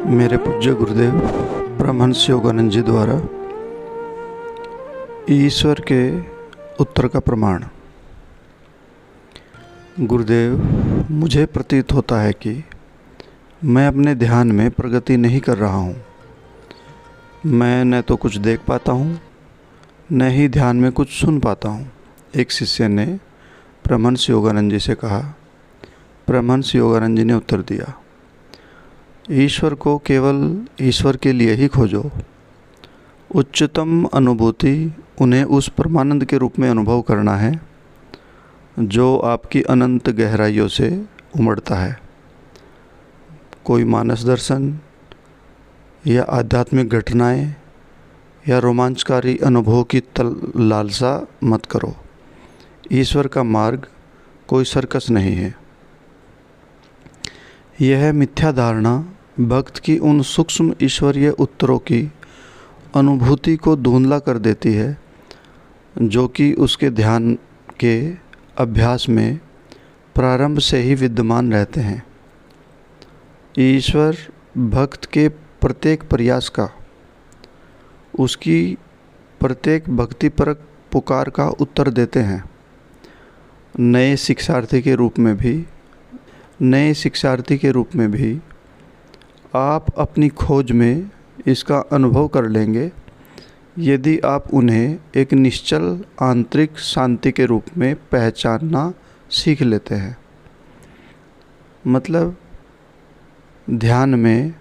मेरे पूज्य गुरुदेव परमहंस योगानंद जी द्वारा ईश्वर के उत्तर का प्रमाण। गुरुदेव, मुझे प्रतीत होता है कि मैं अपने ध्यान में प्रगति नहीं कर रहा हूँ। मैं न तो कुछ देख पाता हूँ, न ही ध्यान में कुछ सुन पाता हूँ। एक शिष्य ने परमहंस योगानंद जी से कहा। परमहंस योगानंद जी ने उत्तर दिया, ईश्वर को केवल ईश्वर के लिए ही खोजो। उच्चतम अनुभूति उन्हें उस परमानंद के रूप में अनुभव करना है जो आपकी अनंत गहराइयों से उमड़ता है। कोई मानस दर्शन या आध्यात्मिक घटनाएं या रोमांचकारी अनुभव की लालसा मत करो। ईश्वर का मार्ग कोई सर्कस नहीं है। यह मिथ्या धारणा भक्त की उन सूक्ष्म ईश्वरीय उत्तरों की अनुभूति को धुंधला कर देती है जो कि उसके ध्यान के अभ्यास में प्रारंभ से ही विद्यमान रहते हैं। ईश्वर भक्त के प्रत्येक प्रयास का, उसकी प्रत्येक भक्तिपरक पुकार का उत्तर देते हैं। नए शिक्षार्थी के रूप में भी आप अपनी खोज में इसका अनुभव कर लेंगे यदि आप उन्हें एक निश्चल आंतरिक शांति के रूप में पहचानना सीख लेते हैं। मतलब ध्यान में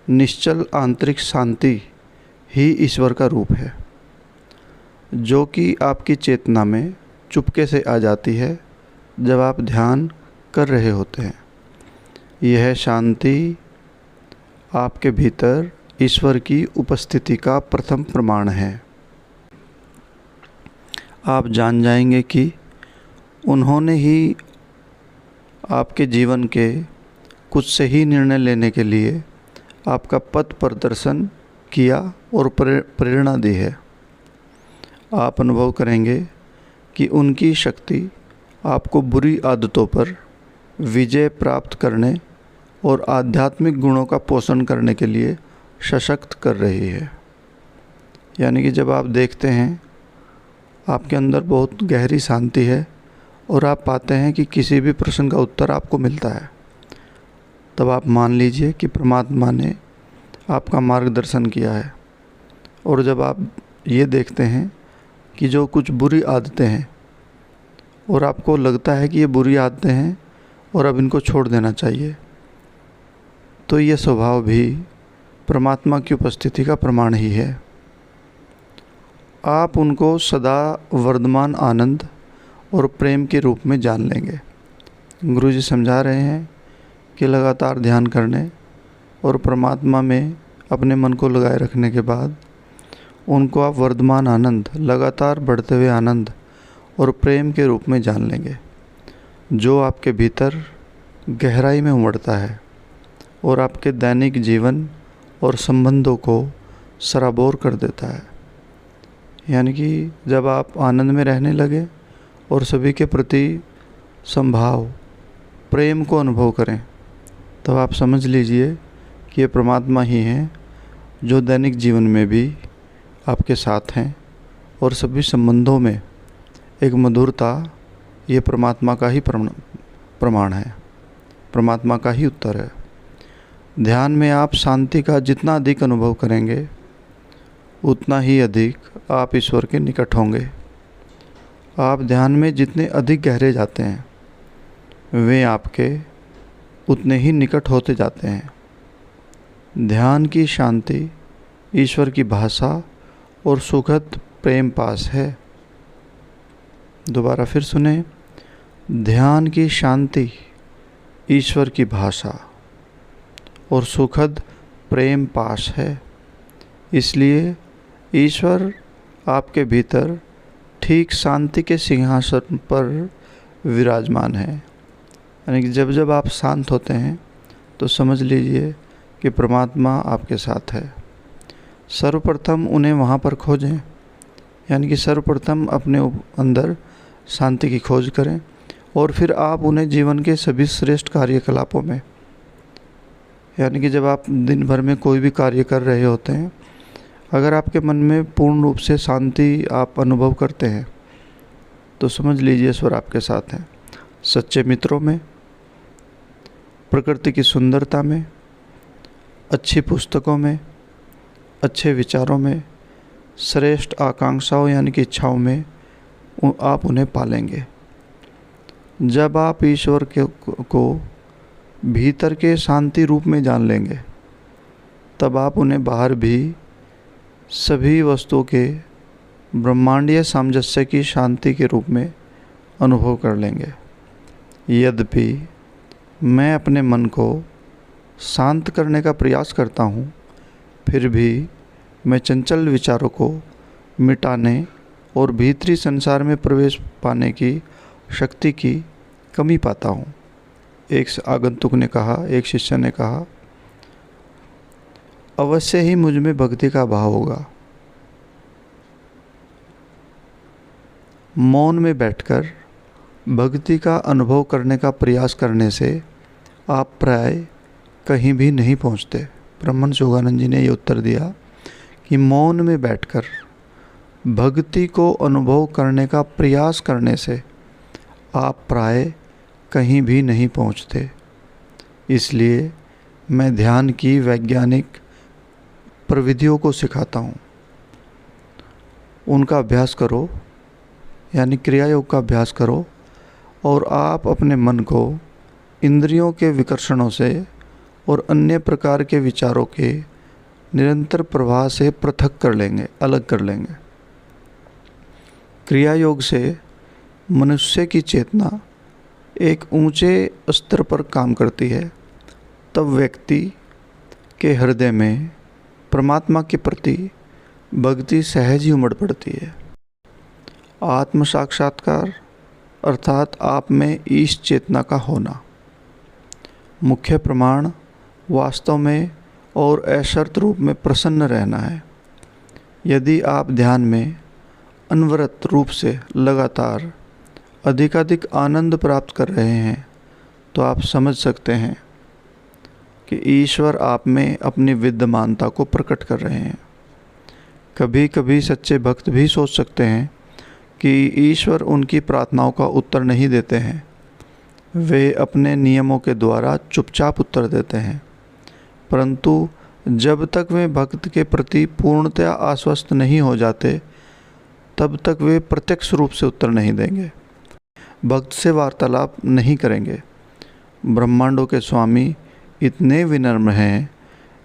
निश्चल आंतरिक शांति ही ईश्वर का रूप है, जो कि आपकी चेतना में चुपके से आ जाती है जब आप ध्यान कर रहे होते हैं। यह शांति आपके भीतर ईश्वर की उपस्थिति का प्रथम प्रमाण है। आप जान जाएंगे कि उन्होंने ही आपके जीवन के कुछ सही निर्णय लेने के लिए आपका पथ प्रदर्शन किया और प्रेरणा दी है। आप अनुभव करेंगे कि उनकी शक्ति आपको बुरी आदतों पर विजय प्राप्त करने और आध्यात्मिक गुणों का पोषण करने के लिए सशक्त कर रही है। यानी कि जब आप देखते हैं आपके अंदर बहुत गहरी शांति है और आप पाते हैं कि किसी भी प्रश्न का उत्तर आपको मिलता है, तब आप मान लीजिए कि परमात्मा ने आपका मार्गदर्शन किया है। और जब आप ये देखते हैं कि जो कुछ बुरी आदतें हैं और आपको लगता है कि ये बुरी आदतें हैं और अब इनको छोड़ देना चाहिए, तो ये स्वभाव भी परमात्मा की उपस्थिति का प्रमाण ही है। आप उनको सदा वर्धमान आनंद और प्रेम के रूप में जान लेंगे। गुरु जी समझा रहे हैं कि लगातार ध्यान करने और परमात्मा में अपने मन को लगाए रखने के बाद उनको आप वर्धमान आनंद, लगातार बढ़ते हुए आनंद और प्रेम के रूप में जान लेंगे, जो आपके भीतर गहराई में उमड़ता है और आपके दैनिक जीवन और संबंधों को सराबोर कर देता है। यानी कि जब आप आनंद में रहने लगे और सभी के प्रति संभाव, प्रेम को अनुभव करें, तब आप समझ लीजिए कि ये परमात्मा ही हैं जो दैनिक जीवन में भी आपके साथ हैं और सभी संबंधों में एक मधुरता, ये परमात्मा का ही प्रमाण है, परमात्मा का ही उत्तर है। ध्यान में आप शांति का जितना अधिक अनुभव करेंगे उतना ही अधिक आप ईश्वर के निकट होंगे। आप ध्यान में जितने अधिक गहरे जाते हैं वे आपके उतने ही निकट होते जाते हैं। ध्यान की शांति ईश्वर की भाषा और सुखद प्रेम पास है। दोबारा फिर सुने, ध्यान की शांति ईश्वर की भाषा और सुखद प्रेम पास है। इसलिए ईश्वर आपके भीतर ठीक शांति के सिंहासन पर विराजमान है। यानी कि जब जब आप शांत होते हैं तो समझ लीजिए कि परमात्मा आपके साथ है। सर्वप्रथम उन्हें वहाँ पर खोजें, यानी कि सर्वप्रथम अपने अंदर शांति की खोज करें और फिर आप उन्हें जीवन के सभी श्रेष्ठ कार्यकलापों में यानी कि जब आप दिन भर में कोई भी कार्य कर रहे होते हैं, अगर आपके मन में पूर्ण रूप से शांति आप अनुभव करते हैं तो समझ लीजिए ईश्वर आपके साथ हैं। सच्चे मित्रों में, प्रकृति की सुंदरता में, अच्छी पुस्तकों में, अच्छे विचारों में, श्रेष्ठ आकांक्षाओं यानी कि इच्छाओं में आप उन्हें पालेंगे। जब आप ईश्वर को भीतर के शांति रूप में जान लेंगे, तब आप उन्हें बाहर भी सभी वस्तुओं के ब्रह्मांडीय सामंजस्य की शांति के रूप में अनुभव कर लेंगे। यद्यपि मैं अपने मन को शांत करने का प्रयास करता हूँ, फिर भी मैं चंचल विचारों को मिटाने और भीतरी संसार में प्रवेश पाने की शक्ति की कमी पाता हूँ। एक आगंतुक ने कहा, एक शिष्य ने कहा, अवश्य ही मुझ में भक्ति का भाव होगा। मौन में बैठकर भक्ति का अनुभव करने का प्रयास करने से आप प्राय कहीं भी नहीं पहुँचते। ब्रह्मन योगानंद जी ने ये उत्तर दिया कि मौन में बैठकर भक्ति को अनुभव करने का प्रयास करने से आप प्राय कहीं भी नहीं पहुँचते। इसलिए मैं ध्यान की वैज्ञानिक प्रविधियों को सिखाता हूँ। उनका अभ्यास करो, यानी क्रिया योग का अभ्यास करो, और आप अपने मन को इंद्रियों के विकर्षणों से और अन्य प्रकार के विचारों के निरंतर प्रवाह से पृथक कर लेंगे, अलग कर लेंगे। क्रिया योग से मनुष्य की चेतना एक ऊंचे स्तर पर काम करती है। तब व्यक्ति के हृदय में परमात्मा के प्रति भक्ति सहज ही उमड़ पड़ती है। आत्म साक्षात्कार अर्थात आप में ईश चेतना का होना। मुख्य प्रमाण वास्तव में और अशर्त रूप में प्रसन्न रहना है। यदि आप ध्यान में अनवरत रूप से लगातार अधिकाधिक आनंद प्राप्त कर रहे हैं, तो आप समझ सकते हैं कि ईश्वर आप में अपनी विद्यमानता को प्रकट कर रहे हैं। कभी कभी सच्चे भक्त भी सोच सकते हैं कि ईश्वर उनकी प्रार्थनाओं का उत्तर नहीं देते हैं। वे अपने नियमों के द्वारा चुपचाप उत्तर देते हैं, परंतु जब तक वे भक्त के प्रति पूर्णतया आश्वस्त नहीं हो जाते, तब तक वे प्रत्यक्ष रूप से उत्तर नहीं देंगे, भक्त से वार्तालाप नहीं करेंगे। ब्रह्मांडों के स्वामी इतने विनम्र हैं,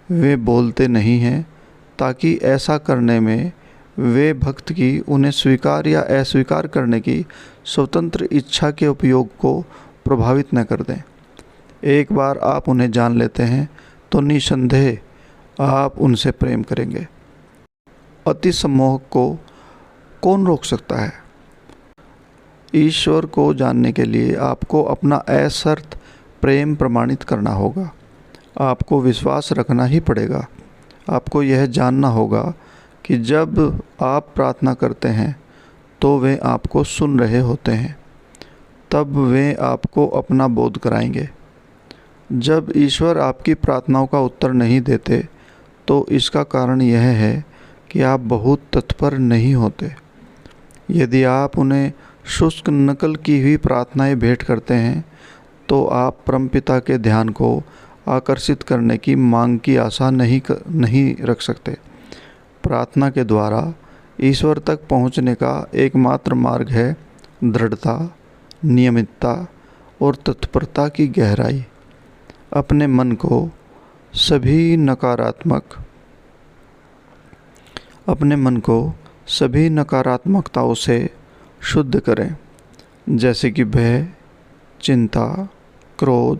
वे बोलते नहीं हैं ताकि ऐसा करने में वे भक्त की उन्हें स्वीकार या अस्वीकार करने की स्वतंत्र इच्छा के उपयोग को प्रभावित न कर दें। एक बार आप उन्हें जान लेते हैं तो निसंदेह आप उनसे प्रेम करेंगे। अति सम्मोह को कौन रोक सकता है? ईश्वर को जानने के लिए आपको अपना असर्त प्रेम प्रमाणित करना होगा। आपको विश्वास रखना ही पड़ेगा। आपको यह जानना होगा कि जब आप प्रार्थना करते हैं तो वे आपको सुन रहे होते हैं, तब वे आपको अपना बोध कराएंगे। जब ईश्वर आपकी प्रार्थनाओं का उत्तर नहीं देते, तो इसका कारण यह है कि आप बहुत तत्पर नहीं होते। यदि आप उन्हें शुष्क नकल की हुई प्रार्थनाएं भेंट करते हैं, तो आप परमपिता के ध्यान को आकर्षित करने की मांग की आशा नहीं रख सकते। प्रार्थना के द्वारा ईश्वर तक पहुंचने का एकमात्र मार्ग है दृढ़ता, नियमितता और तत्परता की गहराई। अपने मन को सभी नकारात्मकताओं से शुद्ध करें, जैसे कि भय, चिंता, क्रोध,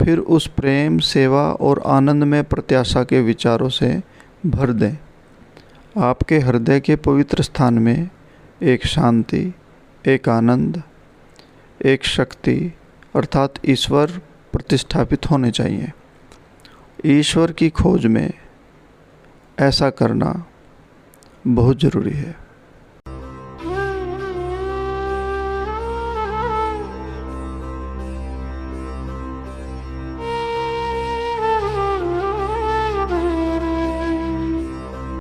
फिर उस प्रेम, सेवा और आनंद में प्रत्याशा के विचारों से भर दें। आपके हृदय के पवित्र स्थान में एक शांति, एक आनंद, एक शक्ति अर्थात ईश्वर प्रतिष्ठापित होने चाहिए। ईश्वर की खोज में ऐसा करना बहुत ज़रूरी है।